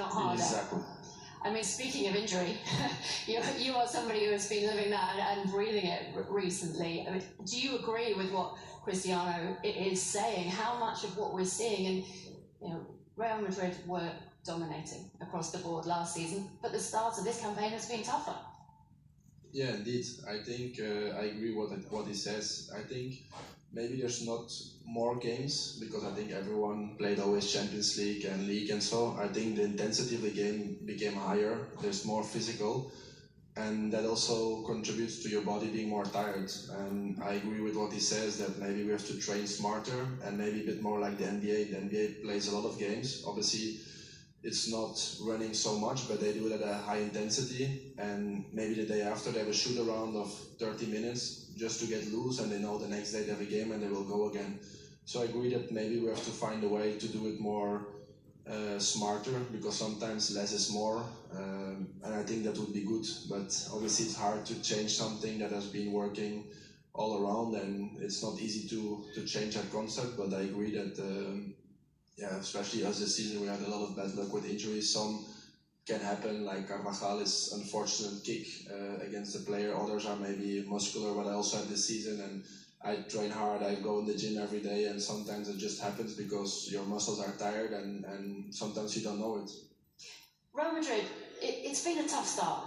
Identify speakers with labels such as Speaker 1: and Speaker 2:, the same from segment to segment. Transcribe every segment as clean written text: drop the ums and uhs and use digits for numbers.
Speaker 1: out harder.
Speaker 2: Exactly.
Speaker 1: I mean, speaking of injury, you are somebody who has been living that and breathing it recently. I mean, do you agree with what Cristiano is saying? How much of what we're seeing, and Real Madrid were dominating across the board last season, but the start of this campaign has been tougher.
Speaker 3: Yeah, indeed. I think I agree with what he says. I think maybe there's not more games because I think everyone played always Champions League and League and so. I think the intensity of the game became higher. There's more physical, and that also contributes to your body being more tired. And I agree with what he says that maybe we have to train smarter and maybe a bit more like the NBA. The NBA plays a lot of games. Obviously, it's not running so much, but they do it at a high intensity, and maybe the day after they have a shoot around of 30 minutes just to get loose, and they know the next day they have a game and they will go again. So I agree that maybe we have to find a way to do it more smarter, because sometimes less is more, and I think that would be good, but obviously it's hard to change something that has been working all around, and it's not easy to change that concept, but I agree that especially as this season we had a lot of bad luck with injuries. Some can happen, like Carvajal's unfortunate kick against the player. Others are maybe muscular, what I also had this season, and I train hard, I go in the gym every day, and sometimes it just happens because your muscles are tired and sometimes you don't know it.
Speaker 1: Real Madrid, it's been a tough start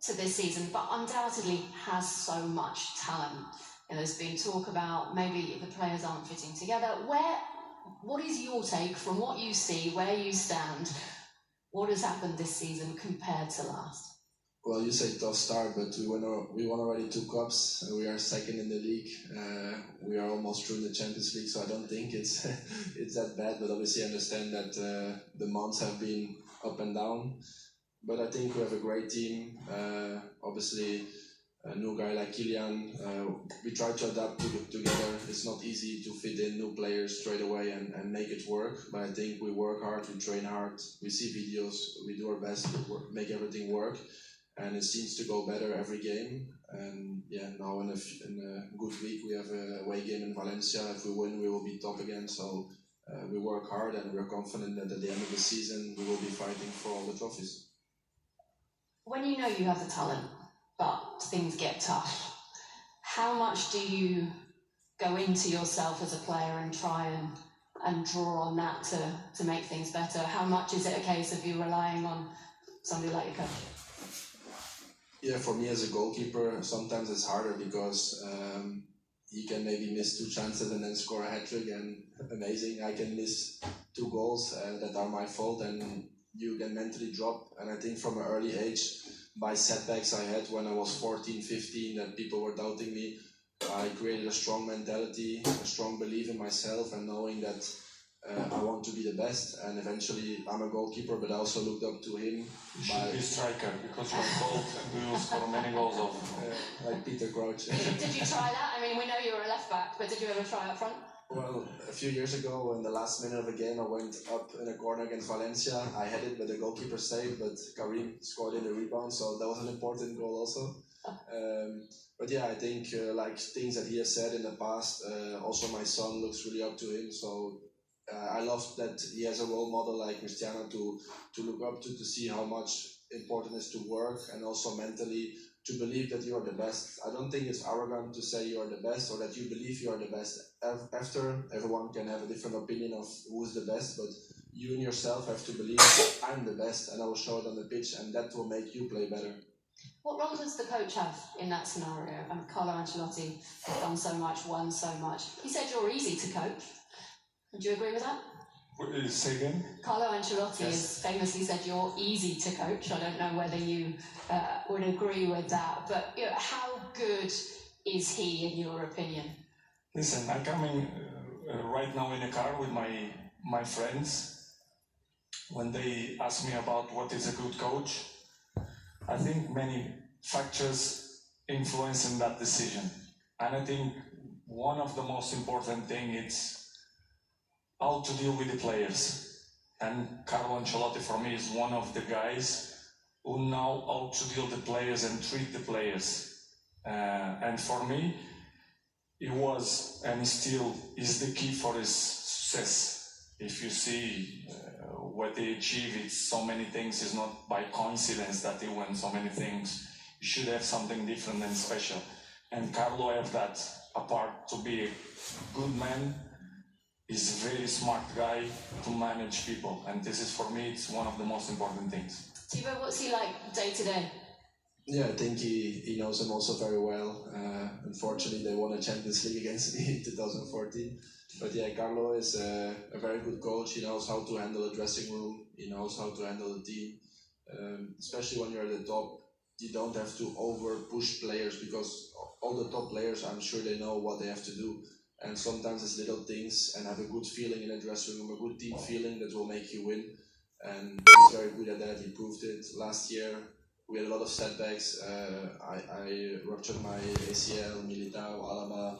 Speaker 1: to this season, but undoubtedly has so much talent. There's been talk about maybe the players aren't fitting together. What is your take from what you see, where you stand? What has happened this season compared to last?
Speaker 3: Well, you say tough start, but we won already 2 cups. We are second in the league. We are almost through the Champions League, so I don't think it's that bad. But obviously, I understand that the months have been up and down. But I think we have a great team. Obviously, a new guy like Kylian, we try to adapt together. It's not easy to fit in new players straight away and make it work, but I think we work hard, we train hard, we see videos, we do our best to make everything work, and it seems to go better every game. And now in a good week we have a away game in Valencia. If we win, we will be top again. So we work hard, and we're confident that at the end of the season we will be fighting for all the trophies.
Speaker 1: When you know you have the talent, but things get tough, how much do you go into yourself as a player and try and draw on that to make things better? How much is it a case of you relying on somebody like your coach?
Speaker 3: Yeah, for me as a goalkeeper, sometimes it's harder because he can maybe miss 2 chances and then score a hat-trick, and amazing. I can miss 2 goals that are my fault, and you can mentally drop. And I think from an early age, by setbacks I had when I was 14, 15, that people were doubting me, I created a strong mentality, a strong belief in myself, and knowing that I want to be the best. And eventually I'm a goalkeeper, but I also looked up to him.
Speaker 2: You should be a striker, because you're bold and you will score many goals of
Speaker 3: like Peter Crouch.
Speaker 1: Did you try that? I mean, we know you were a left back, but did you ever try up front?
Speaker 3: Well, a few years ago, in the last minute of a game, I went up in a corner against Valencia. I had it, but the goalkeeper saved, but Karim scored in the rebound, so that was an important goal also. But yeah, I think like things that he has said in the past, also my son looks really up to him, so I love that he has a role model like Cristiano to look up to see how much important it is to work, and also mentally to believe that you are the best. I don't think it's arrogant to say you are the best or that you believe you are the best. After, everyone can have a different opinion of who is the best, but you in yourself have to believe I'm the best, and I will show it on the pitch, and that will make you play better.
Speaker 1: What role does the coach have in that scenario? Carlo Ancelotti has done so much, won so much. He said you're easy to coach. Would you agree with that?
Speaker 2: Say again?
Speaker 1: Carlo Ancelotti has famously said you're easy to coach. I don't know whether you would agree with that, but how good is he in your opinion?
Speaker 2: Listen, I'm coming right now in a car with my friends. When they ask me about what is a good coach, I think many factors influence in that decision. And I think one of the most important things is how to deal with the players. And Carlo Ancelotti for me is one of the guys who know how to deal with the players and treat the players. And for me, he was and he still is the key for his success. If you see what they achieve. It's so many things. It's not by coincidence that they win so many things. You should have something different and special. And Carlo have that apart to be a good man. He's a very smart guy to manage people, and this is, for me, it's one of the most important things.
Speaker 1: Thibaut, what's he like day to day?
Speaker 3: Yeah, I think he knows him also very well. Unfortunately, they won a Champions League against me in 2014. But yeah, Carlo is a very good coach. He knows how to handle a dressing room. He knows how to handle a team. Especially when you're at the top, you don't have to over push players, because all the top players, I'm sure they know what they have to do. And sometimes it's little things, and have a good feeling in a dressing room, a good team feeling that will make you win. And he's very good at that. He proved it last year. We had a lot of setbacks. I ruptured my ACL, Militao, Alaba.